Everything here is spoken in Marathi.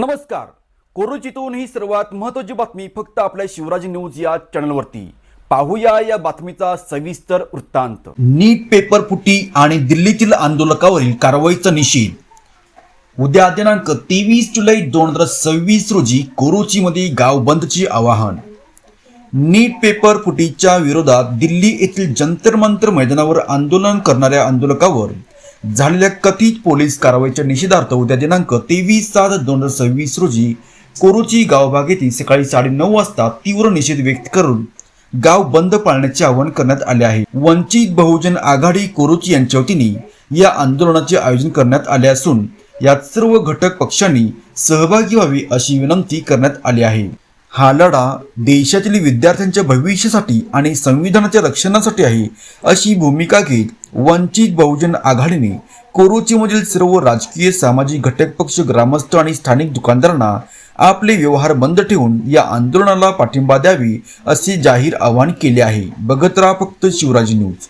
नमस्कार. कोरोचीतून ही सर्वात महत्त्वाची बातमी फक्त आपल्या शिवराज न्यूज या चॅनलवरती. पाहूया या बातमीचा सविस्तर वृत्तांत. नीट पेपर फुटी आणि दिल्लीतील आंदोलकावरील कारवाईचा निषेध. उद्या दिनांक 23 जुलै 2026 रोजी कोरोचीमध्ये गाव बंदचे आवाहन. नीट पेपर फुटीच्या विरोधात दिल्ली येथील जंतर मंतर मैदानावर आंदोलन करणाऱ्या आंदोलकावर झालेल्या कथित पोलीस कारवाईच्या निषेधार्थ उद्या दिनांक 23/7/2026 रोजी कोरोची गावभाग येथे सकाळी 9:30 वाजता तीव्र निषेध व्यक्त करून गाव बंद पाळण्याचे आवाहन करण्यात आले आहे. वंचित बहुजन आघाडी कोरोची यांच्या वतीने या आंदोलनाचे आयोजन करण्यात आले असून यात सर्व घटक पक्षांनी सहभागी व्हावे अशी विनंती करण्यात आली आहे. हा लढा देशातील विद्यार्थ्यांच्या भविष्यासाठी आणि संविधानाच्या रक्षणासाठी आहे अशी भूमिका घेत वंचित बहुजन आघाडीने कोरोचीमधील सर्व राजकीय सामाजिक घटक पक्ष ग्रामस्थ आणि स्थानिक दुकानदारांना आपले व्यवहार बंद ठेवून या आंदोलनाला पाठिंबा द्यावी असे जाहीर आवाहन केले आहे. बघत राहा फक्त शिवराज न्यूज.